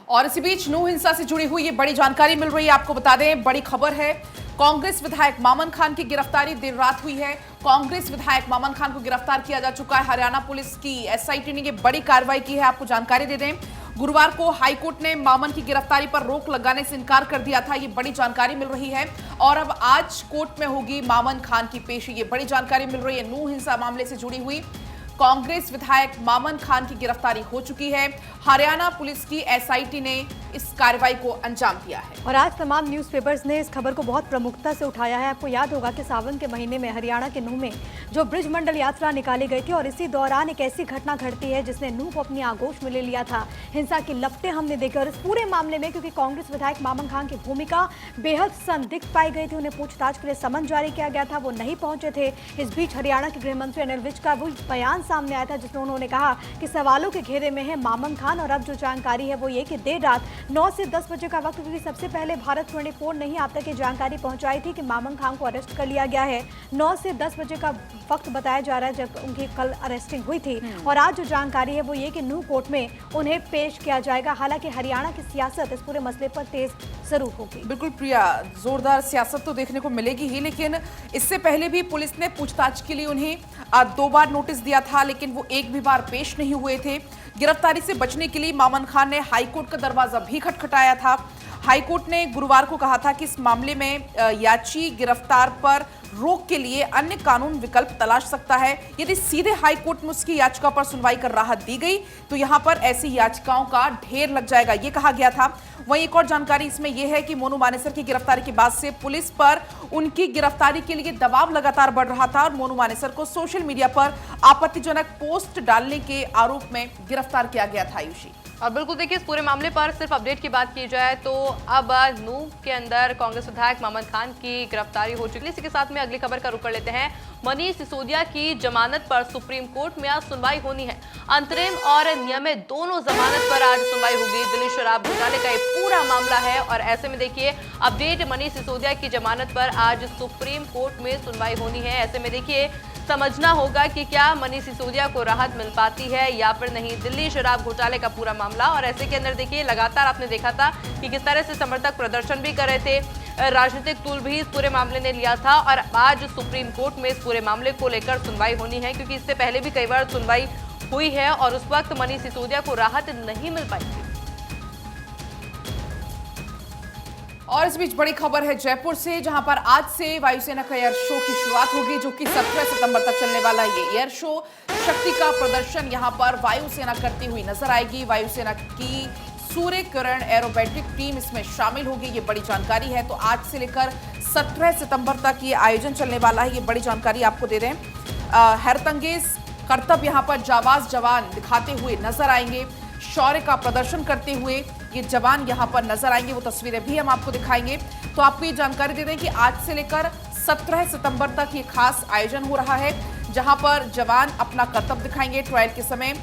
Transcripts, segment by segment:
और इसी बीच नूह हिंसा से जुड़ी हुई ये बड़ी जानकारी मिल रही है। आपको बता दें, बड़ी खबर है। कांग्रेस विधायक मामन खान की गिरफ्तारी देर रात हुई है। कांग्रेस विधायक मामन खान को गिरफ्तार किया जा चुका है। हरियाणा पुलिस की एसआईटी ने ये बड़ी कार्रवाई की है। आपको जानकारी दे दें, गुरुवार को हाईकोर्ट ने मामन की गिरफ्तारी पर रोक लगाने से इनकार कर दिया था। ये बड़ी जानकारी मिल रही है और अब आज कोर्ट में होगी मामन खान की पेशी। ये बड़ी जानकारी मिल रही है। नूह हिंसा मामले से जुड़ी हुई कांग्रेस विधायक मामन खान की गिरफ्तारी हो चुकी है। हरियाणा पुलिस की एसआईटी ने इस कार्रवाई को अंजाम दिया है और आज तमाम न्यूज़पेपर्स ने इस खबर को बहुत प्रमुखता से उठाया है। आपको याद होगा कि सावन के महीने में हरियाणा के नूह में जो ब्रिज मंडल यात्रा निकाली गई थी और इसी दौरान एक ऐसी घटना घटती है जिसने नूह को अपनी आगोश में ले लिया था। हिंसा की लपटें हमने देखी और इस पूरे मामले में क्योंकि कांग्रेस विधायक मामन खान की भूमिका बेहद संदिग्ध पाई गई थी, उन्हें पूछताछ के लिए समन जारी किया गया था, वो नहीं पहुंचे थे। इस बीच हरियाणा के गृह मंत्री अनिल विज का वो बयान सामने आया था जिसमें उन्होंने कहा कि सवालों के घेरे में है मामन खान। और अब जो जानकारी है वो ये कि देर रात 9 से 10 बजे का वक्त, क्योंकि सबसे पहले भारत 24 ने ही आप तक ये जानकारी पहुंचाई थी कि मामन खान को अरेस्ट कर लिया गया है। 9 से 10 बजे का वक्त बताया जा रहा है जब उनकी कल अरेस्टिंग हुई थी। और आज जो जानकारी है वो ये कि नूह कोर्ट में उन्हें पेश किया जाएगा। हालांकि हरियाणा की सियासत इस पूरे मसले पर तेज जरूर होगी। बिल्कुल प्रिया, जोरदार सियासत तो देखने को मिलेगी ही, लेकिन इससे पहले भी पुलिस ने पूछताछ के लिए उन्हें 2 बार नोटिस दिया था, लेकिन वो एक भी बार पेश नहीं हुए थे। गिरफ्तारी से बचने के लिए मामन खान ने हाईकोर्ट का दरवाजा भी खटखटाया था। हाईकोर्ट ने गुरुवार को कहा था कि इस मामले में याची गिरफ्तार पर रोक के लिए अन्य कानून विकल्प तलाश सकता है। यदि सीधे हाईकोर्ट में उसकी याचिका पर सुनवाई कर राहत दी गई तो यहां पर ऐसी याचिकाओं का ढेर लग जाएगा, ये कहा गया था। वहीं एक और जानकारी इसमें यह है कि मोनू मानेसर की गिरफ्तारी के बाद से पुलिस पर उनकी गिरफ्तारी के लिए दबाव लगातार बढ़ रहा था और मोनू मानेसर को सोशल मीडिया पर आपत्तिजनक पोस्ट डालने के आरोप में गिरफ्तार किया गया था। आयुषी, और बिल्कुल देखिए, इस पूरे मामले पर सिर्फ अपडेट की बात की जाए तो अब नूह के अंदर कांग्रेस विधायक मामन खान की गिरफ्तारी हो चुकी है। इसी के साथ में अगली खबर का रुख कर लेते हैं। मनीष सिसोदिया की जमानत पर सुप्रीम कोर्ट में आज सुनवाई होनी है। अंतरिम और नियमित दोनों जमानत पर आज सुनवाई होगी। दिल्ली शराब घोटाले का ये पूरा मामला है और ऐसे में देखिए अपडेट, मनीष सिसोदिया की जमानत पर आज सुप्रीम कोर्ट में सुनवाई होनी है। ऐसे में देखिए समझना होगा कि क्या मनीष सिसोदिया को राहत मिल पाती है या फिर नहीं। दिल्ली शराब घोटाले का पूरा मामला और ऐसे के अंदर देखिए लगातार आपने देखा था कि किस तरह से समर्थक प्रदर्शन भी कर रहे थे, राजनीतिक टूल भी इस पूरे मामले ने लिया था और आज सुप्रीम कोर्ट में इस पूरे मामले को लेकर सुनवाई होनी है, क्योंकि इससे पहले भी कई बार सुनवाई हुई है और उस वक्त मनीष सिसोदिया को राहत नहीं मिल पाई थी। और इस बीच बड़ी खबर है जयपुर से, जहां पर आज से वायुसेना का एयर शो की शुरुआत होगी, जो कि 17 सितंबर तक चलने वाला है। ये एयर शो शक्ति का प्रदर्शन यहां पर वायुसेना करती हुई नजर आएगी। वायुसेना की सूर्य किरण एरोबेटिक टीम इसमें शामिल होगी। ये बड़ी जानकारी है। तो आज से लेकर 17 सितंबर तक ये आयोजन चलने वाला है। ये बड़ी जानकारी आपको दे दें। हैरतअंगेज करतब यहां पर जाबाज जवान दिखाते हुए नजर आएंगे। शौर्य का प्रदर्शन करते हुए ये जवान यहां पर नजर आएंगे। वो तस्वीरें भी हम आपको दिखाएंगे। तो आपको ये जानकारी दे दें कि आज से लेकर 17 सितंबर तक ये खास आयोजन हो रहा है, जहां पर जवान अपना करतब दिखाएंगे। ट्रायल के समय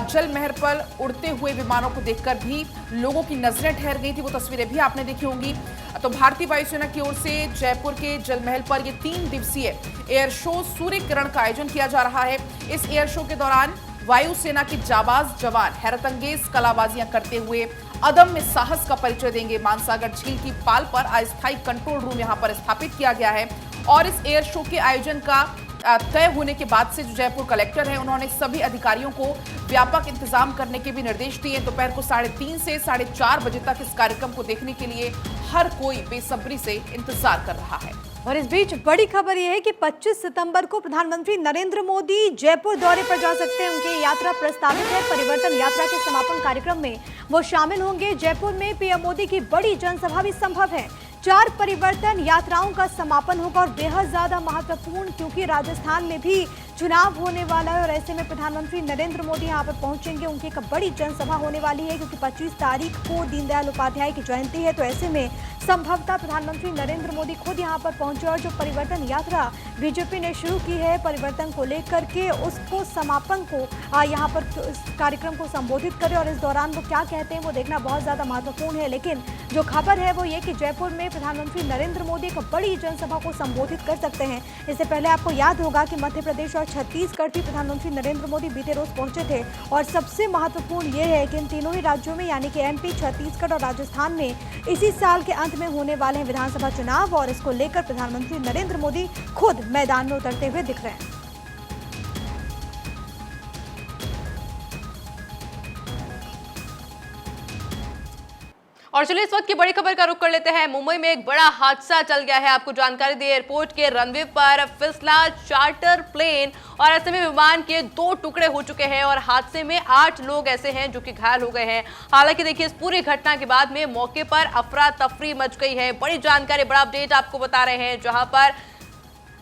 जल महल पर उड़ते हुए विमानों को देखकर भी लोगों की नजरें ठहर गई थी। वो तस्वीरें भी आपने देखी होंगी। तो भारतीय वायुसेना की ओर से जयपुर के जल महल पर ये 3 दिवसीय एयर शो सूर्य किरण का आयोजन किया जा रहा है। इस एयर शो के दौरान वायुसेना के जाबाज जवान हैरतअंगेज कलाबाजियां करते हुए अदम्य साहस का परिचय देंगे। मानसागर झील की पाल पर अस्थायी कंट्रोल रूम यहां पर स्थापित किया गया है और इस एयर शो के आयोजन का तय होने के बाद से जो जयपुर कलेक्टर है, उन्होंने सभी अधिकारियों को व्यापक इंतजाम करने के भी निर्देश दिए। दोपहर को 3:30 से 4:30 बजे तक इस कार्यक्रम को देखने के लिए हर कोई बेसब्री से इंतजार कर रहा है। और इस बीच बड़ी खबर यह है कि 25 सितंबर को प्रधानमंत्री नरेंद्र मोदी जयपुर दौरे पर जा सकते हैं। उनकी यात्रा प्रस्तावित है। परिवर्तन यात्रा के समापन कार्यक्रम में वो शामिल होंगे। जयपुर में पीएम मोदी की बड़ी जनसभा भी संभव है। 4 परिवर्तन यात्राओं का समापन होगा और बेहद ज्यादा महत्वपूर्ण, क्योंकि राजस्थान में भी चुनाव होने वाला है और ऐसे में प्रधानमंत्री नरेंद्र मोदी यहाँ पर पहुंचेंगे। उनकी एक बड़ी जनसभा होने वाली है, क्योंकि 25 तारीख को दीनदयाल उपाध्याय की जयंती है। तो ऐसे में संभवतः प्रधानमंत्री नरेंद्र मोदी खुद यहां पर पहुंचे और जो परिवर्तन यात्रा बीजेपी ने शुरू की है परिवर्तन को लेकर के उसको समापन को यहां पर इस कार्यक्रम को संबोधित करें और इस दौरान वो क्या कहते हैं वो देखना बहुत ज़्यादा महत्वपूर्ण है। लेकिन जो खबर है वो ये कि जयपुर में प्रधानमंत्री नरेंद्र मोदी एक बड़ी जनसभा को संबोधित कर सकते हैं। इससे पहले आपको याद होगा कि मध्य प्रदेश और छत्तीसगढ़ भी प्रधानमंत्री नरेंद्र मोदी बीते रोज पहुंचे थे और सबसे महत्वपूर्ण ये है कि इन तीनों ही राज्यों में यानी कि एमपी, छत्तीसगढ़ और राजस्थान में इसी साल के अंत में होने वाले हैं विधानसभा चुनाव और इसको लेकर प्रधानमंत्री नरेंद्र मोदी खुद मैदान में उतरते हुए दिख रहे हैं। और चलिए इस वक्त की बड़ी खबर का रुख कर लेते हैं। मुंबई में एक बड़ा हादसा चल गया है। आपको जानकारी दी, एयरपोर्ट के रनवे पर फिसला चार्टर प्लेन और ऐसे में विमान के 2 टुकड़े हो चुके हैं और हादसे में 8 लोग ऐसे हैं जो कि घायल हो गए हैं। हालांकि देखिए इस पूरी घटना के बाद में मौके पर अफरा तफरी मच गई है। बड़ी जानकारी, बड़ा अपडेट आपको बता रहे हैं, जहां पर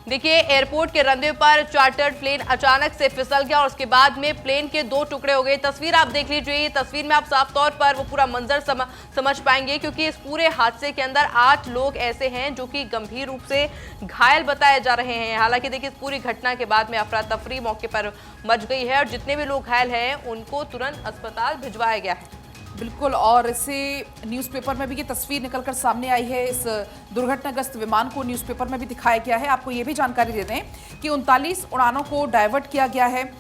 देखिए एयरपोर्ट के रनवे पर चार्टर्ड प्लेन अचानक से फिसल गया और उसके बाद में प्लेन के 2 टुकड़े हो गए। तस्वीर आप देख लीजिए, ये तस्वीर में आप साफ तौर पर वो पूरा मंजर समझ पाएंगे क्योंकि इस पूरे हादसे के अंदर 8 लोग ऐसे हैं जो कि गंभीर रूप से घायल बताए जा रहे हैं। हालांकि देखिए इस पूरी घटना के बाद में अफरा तफरी मौके पर मच गई है और जितने भी लोग घायल हैं उनको तुरंत अस्पताल भिजवाया गया है। बिल्कुल, और इसे न्यूज़पेपर में भी ये तस्वीर निकलकर सामने आई है। इस दुर्घटनाग्रस्त विमान को न्यूज़पेपर में भी दिखाया गया है। आपको ये भी जानकारी दे दें कि 39 उड़ानों को डाइवर्ट किया गया है।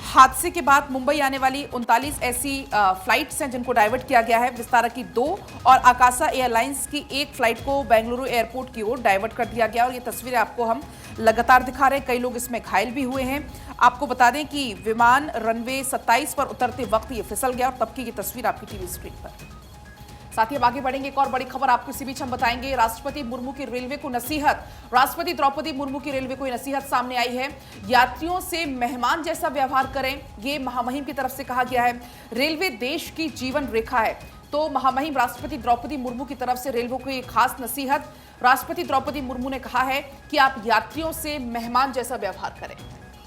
हादसे के बाद मुंबई आने वाली 39 ऐसी फ्लाइट्स हैं जिनको डाइवर्ट किया गया है। विस्तारा की 2 और आकाशा एयरलाइंस की 1 फ्लाइट को बेंगलुरु एयरपोर्ट की ओर डाइवर्ट कर दिया गया और ये तस्वीरें आपको हम लगातार दिखा रहे हैं। कई लोग इसमें घायल भी हुए हैं। आपको बता दें कि विमान रनवे 27 पर उतरते वक्त ये फिसल गया और तब की ये तस्वीर आपकी टीवी स्क्रीन पर। साथ ही अब आगे बढ़ेंगे, एक और बड़ी खबर आपको इसी बीच हम बताएंगे। राष्ट्रपति मुर्मू की रेलवे को नसीहत, राष्ट्रपति द्रौपदी मुर्मू की रेलवे को नसीहत सामने आई है। यात्रियों से मेहमान जैसा व्यवहार करें, ये महामहिम की तरफ से कहा गया है। रेलवे देश की जीवन रेखा है, तो महामहिम राष्ट्रपति द्रौपदी मुर्मू की तरफ से रेलवे को एक खास नसीहत। राष्ट्रपति द्रौपदी मुर्मू ने कहा है कि आप यात्रियों से मेहमान जैसा व्यवहार करें।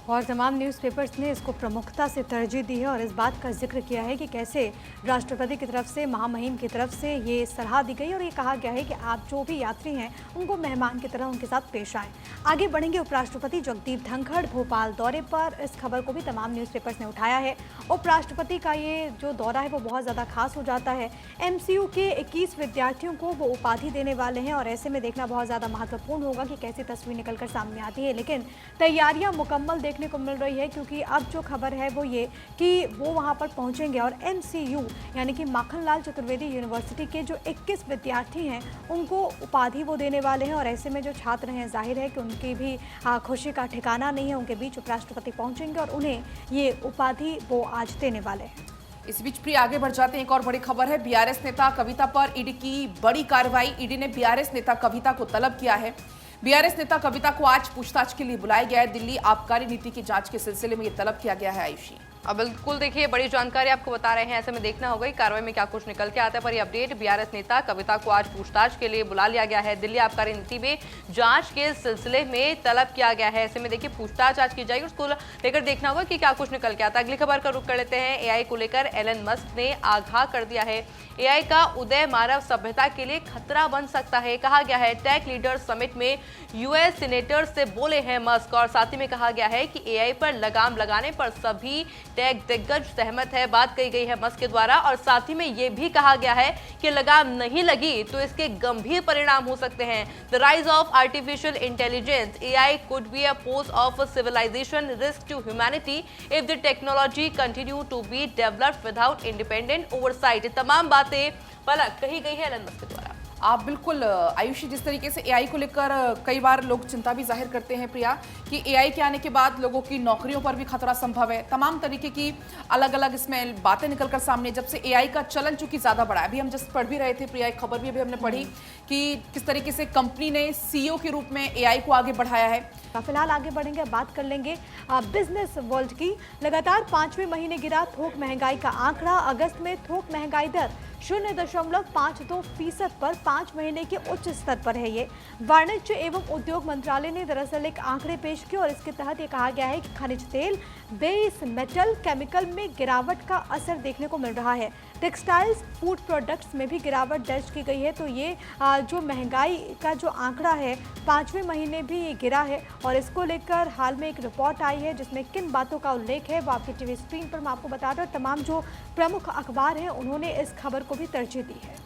और तमाम न्यूज़पेपर्स ने इसको प्रमुखता से तरजीह दी है और इस बात का जिक्र किया है कि कैसे राष्ट्रपति की तरफ से, महामहिम की तरफ से ये सलाह दी गई और ये कहा गया है कि आप जो भी यात्री हैं उनको मेहमान की तरह उनके साथ पेश आएँ। आगे बढ़ेंगे, उपराष्ट्रपति जगदीप धनखड़ भोपाल दौरे पर, इस खबर को भी तमाम न्यूज़पेपर्स ने उठाया है। उपराष्ट्रपति का ये जो दौरा है वो बहुत ज़्यादा खास हो जाता है। MCU के 21 विद्यार्थियों को वो उपाधि देने वाले हैं और ऐसे में देखना बहुत ज़्यादा महत्वपूर्ण होगा कि कैसी तस्वीर निकलकर सामने आती है। लेकिन तैयारियाँ मुकम्मल देखने को मिल रही है क्योंकि अब जो खबर है वो ये कि वो वहां पर पहुंचेंगे और MCU यानी कि माखनलाल चतुर्वेदी यूनिवर्सिटी के जो 21 विद्यार्थी हैं उनको उपाधि वो देने वाले हैं और ऐसे में जो छात्र हैं जाहिर है कि उनकी भी खुशी का ठिकाना नहीं है। उनके बीच उपराष्ट्रपति पहुंचेंगे और उन्हें ये उपाधि वो आज देने वाले हैं। इस बीच प्रिय आगे बढ़ जाते हैं, एक और बड़ी खबर है। BRS नेता कविता पर ईडी की बड़ी कार्रवाई। ईडी ने BRS नेता कविता को तलब किया है। BRS नेता कविता को आज पूछताछ के लिए बुलाया गया है। दिल्ली आबकारी नीति की जांच के सिलसिले में ये तलब किया गया है। आयुषी, अब बिल्कुल देखिए बड़ी जानकारी आपको बता रहे हैं, ऐसे में देखना होगा कार्रवाई में क्या कुछ निकल के आता है। पर ये अपडेट, BRS नेता कविता को आज पूछताछ के लिए बुला लिया गया है। दिल्ली आबकारी नीति में जांच के सिलसिले में तलब किया गया है। ऐसे में देखिए पूछताछ आज की जाएगी, उसको लेकर देखना होगा कि क्या कुछ निकल के आता है। अगली खबर का रुख कर लेते हैं। AI को लेकर एलन मस्क ने आगाह कर दिया है। AI का उदय मानव सभ्यता के लिए खतरा बन सकता है, कहा गया है। टेक लीडर्स समिट में US सीनेटर्स से बोले हैं मस्क और साथ ही में कहा गया है कि AI पर लगाम लगाने पर सभी टेक दिग्गज सहमत है, बात कही गई है मस्क के द्वारा। और साथ ही में ये भी कहा गया है कि लगाम नहीं लगी तो इसके गंभीर परिणाम हो सकते हैं। The rise of artificial intelligence AI could be a force of civilisation risk to humanity if the technology continue to be developed without independent oversight. तमाम बातें पलक कही गई है एलन मस्क के द्वारा। आप बिल्कुल आयुषी, जिस तरीके से AI को लेकर कई बार लोग चिंता भी जाहिर करते हैं प्रिया कि AI के आने के बाद लोगों की नौकरियों पर भी खतरा संभव है। तमाम तरीके की अलग अलग इसमें बातें निकलकर सामने, जब से AI का चलन चूंकि ज़्यादा बढ़ा है। अभी हम जस्ट पढ़ भी रहे थे प्रिया, एक खबर भी अभी हमने पढ़ी कि किस तरीके से कंपनी ने CEO के रूप में AI को आगे बढ़ाया है। फिलहाल आगे बढ़ेंगे, बात कर लेंगे बिजनेस वर्ल्ड की। लगातार 5वें महीने गिरा थोक महंगाई का आंकड़ा। अगस्त में थोक महंगाई दर 0.52% पर 5 महीने के उच्च स्तर पर है। ये वाणिज्य एवं उद्योग मंत्रालय ने दरअसल एक आंकड़े पेश किए और इसके तहत ये कहा गया है कि खनिज तेल, बेस मेटल, केमिकल में गिरावट का असर देखने को मिल रहा है। टेक्सटाइल्स, फूड प्रोडक्ट्स में भी गिरावट दर्ज की गई है। तो ये जो महंगाई का जो आंकड़ा है 5वें महीने भी ये गिरा है और इसको लेकर हाल में एक रिपोर्ट आई है जिसमें किन बातों का उल्लेख है वो आपकी टीवी स्क्रीन पर मैं आपको बता दूं। तमाम जो प्रमुख अखबार हैं उन्होंने इस खबर को भी तरजीह दी है।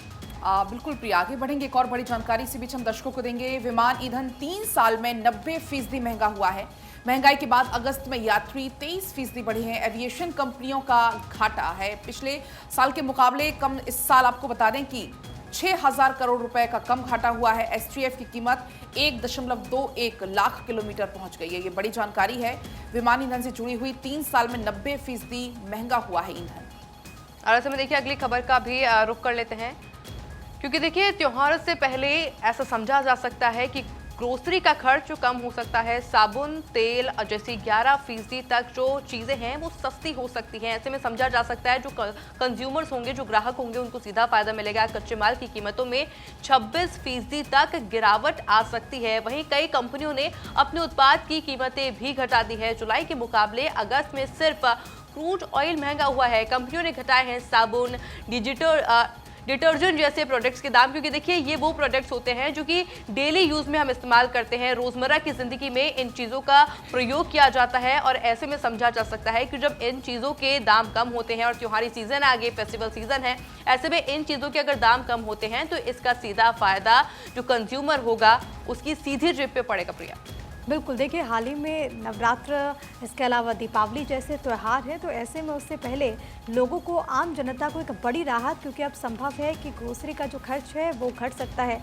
बिल्कुल प्रिया, आगे बढ़ेंगे एक और बड़ी जानकारी इसी बीच हम दर्शकों को देंगे। विमान ईंधन 3 साल में 90% महंगा हुआ है। महंगाई के बाद अगस्त में यात्री 23% बढ़े हैं। एविएशन कंपनियों का घाटा है पिछले साल के मुकाबले कम। इस साल आपको बता दें कि 6,000 करोड़ रुपए का कम घाटा हुआ है। एसटीएफ की कीमत 1.21 लाख किलोमीटर पहुंच गई है। ये बड़ी जानकारी है। विमान ईंधन से जुड़ी हुई 3 साल में 90% महंगा हुआ है ईंधन। और ऐसे में देखिए अगली खबर का भी रुख कर लेते हैं, क्योंकि देखिए त्योहार से पहले ऐसा समझा जा सकता है कि ग्रोसरी का खर्च जो कम हो सकता है। साबुन, तेल जैसी 11% तक जो चीज़ें हैं वो सस्ती हो सकती हैं। ऐसे में समझा जा सकता है जो कंज्यूमर्स होंगे, जो ग्राहक होंगे, उनको सीधा फायदा मिलेगा। कच्चे माल की कीमतों में 26% तक गिरावट आ सकती है। वहीं कई कंपनियों ने अपने उत्पाद की कीमतें भी घटा दी है। जुलाई के मुकाबले अगस्त में सिर्फ क्रूड ऑयल महंगा हुआ है। कंपनियों ने घटाए हैं साबुन, डिटर्जेंट जैसे प्रोडक्ट्स के दाम, क्योंकि देखिए ये वो प्रोडक्ट्स होते हैं जो कि डेली यूज में हम इस्तेमाल करते हैं। रोजमर्रा की जिंदगी में इन चीज़ों का प्रयोग किया जाता है और ऐसे में समझा जा सकता है कि जब इन चीज़ों के दाम कम होते हैं और त्योहारी सीजन आगे, फेस्टिवल सीजन है, ऐसे में इन चीज़ों के अगर दाम कम होते हैं तो इसका सीधा फायदा जो कंज्यूमर होगा उसकी सीधी जेब पे पड़ेगा। प्रिया, बिल्कुल, देखिए हाल ही में नवरात्र, इसके अलावा दीपावली जैसे त्यौहार हैं, तो ऐसे में उससे पहले लोगों को, आम जनता को एक बड़ी राहत, क्योंकि अब संभव है कि ग्रोसरी का जो खर्च है वो घट सकता है।